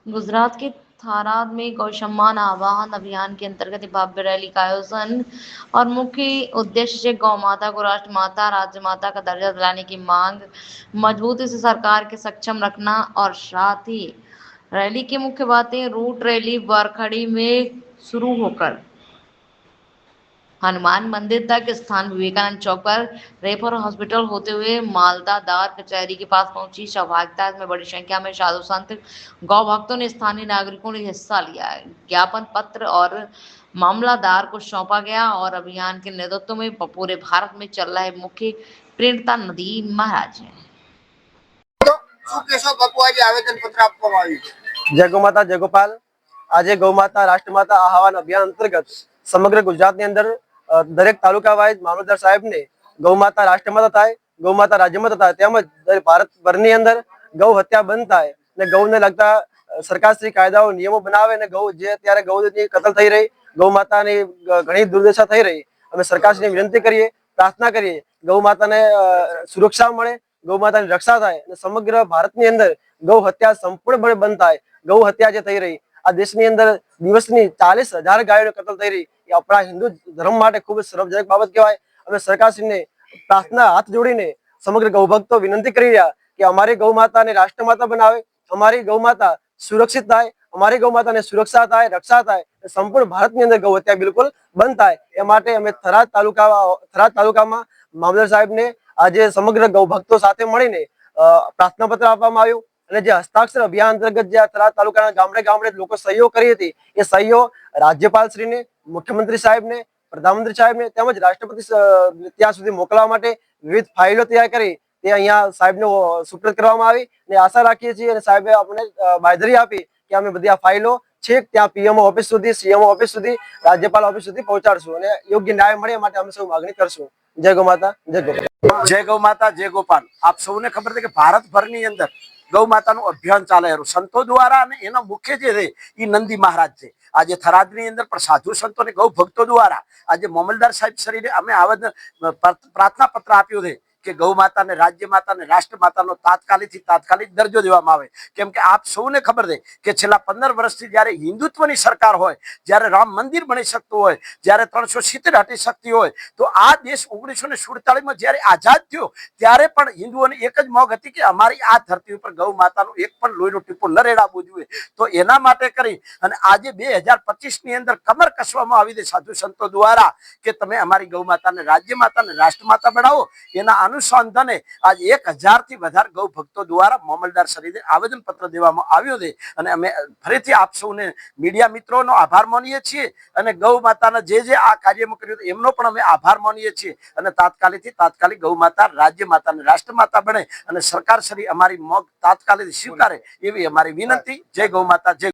गुजरात के थाराद में गौ सम्मान आवाहन अभियान के अंतर्गत भव्य रैली का आयोजन और मुख्य उद्देश्य से गौ माता को राष्ट्र माता राज्य माता का दर्जा दिलाने की मांग मजबूती से सरकार के सक्षम रखना और साथ ही रैली की मुख्य बातें रूट रैली बरखड़ी में शुरू होकर हनुमान मंदिर तक स्थान विवेकानंद चौक पर रेफर हॉस्पिटल होते हुए मालदा दार कचहरी के पास पहुंची। सहभागिता में बड़ी संख्या में साधु संत गौ भक्तों ने स्थानीय नागरिकों ने हिस्सा लिया। ज्ञापन पत्र और मामलादार को सौंपा गया और अभियान के नेतृत्व में पूरे भारत में चल रहे मुख्य प्रेरणा नदी महाराज है। जय गौ माता जय गोपाल। आज गौ माता राष्ट्रमाता आह्वान अभियान अंतर्गत समग्र गुजरात अंदर दरेक तालुका वाइज मामलतदार साहेब ने गौ माता राष्ट्रमाता थाय गौ माता राज्यमाता थाय તેમજ ભારત ભરની અંદર ગૌ હત્યા બંધ થાય ને ગૌને લગતા સરકારશ્રી કાયદાઓ નિયમો બનાવે ને ગૌ જે અત્યારે ગૌની કતલ થઈ રહી ગૌ માતાની ઘણી દુર્દશા થઈ રહી અમે સરકારશ્રીને વિનંતી કરીએ પ્રાર્થના કરીએ ગૌ માતાને સુરક્ષા મળે ગૌ માતાની રક્ષા થાય અને સમગ્ર ભારતની અંદર ગૌ હત્યા સંપૂર્ણપણે બંધ થાય ગૌ હત્યા જે થઈ રહી આ દેશની અંદર દિવસની 40,000 ગાયોની કતલ થઈ રહી એ આપણા હિન્દુ ધર્મ માટે ખૂબ જ શરમજનક બાબત કહેવાય। અમે સરકારશ્રીને પ્રાર્થના હાથ જોડીને સમગ્ર ગૌભક્તો વિનંતી કરી રહ્યા કે અમારી ગૌ માતાને રાષ્ટ્રમાતા બનાવે અમારી ગૌ માતા સુરક્ષિત થાય અમારી ગૌ માતાને સુરક્ષા થાય રક્ષા થાય સંપૂર્ણ ભારતની અંદર ગૌ હત્યા બિલકુલ બંધ થાય એ માટે અમે થરાદ તાલુકામાં મામલતદાર સાહેબને આજે સમગ્ર ગૌભક્તો સાથે મળીને પ્રાર્થના પત્ર આપવામાં આવ્યું અને જે હસ્તાક્ષર અભિયાન અંતર્ગત જે થરાદ તાલુકાના ગામડે ગામડે લોકો સહીઓ કરી હતી એ સહીઓ રાજ્યપાલશ્રીને મુખ્યમંત્રી સાહેબને પ્રધાનમંત્રી સાહેબને તેમજ રાષ્ટ્રપતિ ત્યાં સુધી મોકલવા માટે વિવિધ ફાઇલો તૈયાર કરી તે અહીંયા સાહેબને સુપ્રત કરવામાં આવી અને આશા રાખીએ છીએ અને સાહેબે આપણે બાંયધરી આપી કે અમે બધી આ ફાઇલો છેક ત્યાં પીએમઓ ઓફિસ સુધી સીએમઓ ઓફિસ સુધી રાજ્યપાલ ઓફિસ સુધી પહોંચાડશું અને યોગ્ય ન્યાય મળે માટે અમે સૌ માગણી કરશું। જય ગૌ માતા જય ગોપાલ। जय गौ माता जय गोपाल। आप सबने खबर है कि भारत भर अंदर गौ माता अभियान चाले संतो द्वारा एना मुख्य जे रे ई नंदी महाराज थे। आज थराद अंदर पर साधु संतो ने गौ भक्तों द्वारा आज मामलदार साहेब श्री ने अमे आवेदन प्रार्थना पत्र आप्यो है कि गौ माता ने राज्य माता ने राष्ट्र माता नो तात्कालिक दर्जो देवामां आवे। केम के आप सबने खबर है कि छेल्ला 15 वर्षथी ज्यारे हिंदुत्वनी सरकार होय ज्यारे राम मंदिर बनी शकतुं होय ज्यारे 370 हटी शकती होय तो आ देश 1947 में ज्यारे आजाद थयो त्यारे पण हिंदुओने एक ज मोग हती कि अमारी आ धरती पर गौ मातानुं एक पण लोहीनो टीपो न रेड़ाववो जोईए। तो एना माटे करी अने आजे 2025 ની અંદર कमर कसवामां आवी दे साधु संतो द्वारा कि तमे अमारी गौ माता ने राज्य माता ने राष्ट्र माता बनावो। एना अनुसंधाने आज 1000 थी वधारे गौ भक्तों द्वारा मामलदार श्रीने आवेदन पत्र देवामां આવ્યો છે અને અમે ફરીથી આપ સૌને મીડિયા મિત્રોનો આભાર માનીએ છીએ અને ગૌ માતાના જે આ કાર્યમાં કર્યું એમનો પણ અમે આભાર માનીએ છીએ અને તાત્કાલિક ગૌ માતા રાજ્ય માતા અને રાષ્ટ્ર માતા બને અને સરકાર શ્રી અમારી મોગ તાત્કાલિક સ્વીકારે એવી અમારી વિનંતી। જય ગૌ માતા જય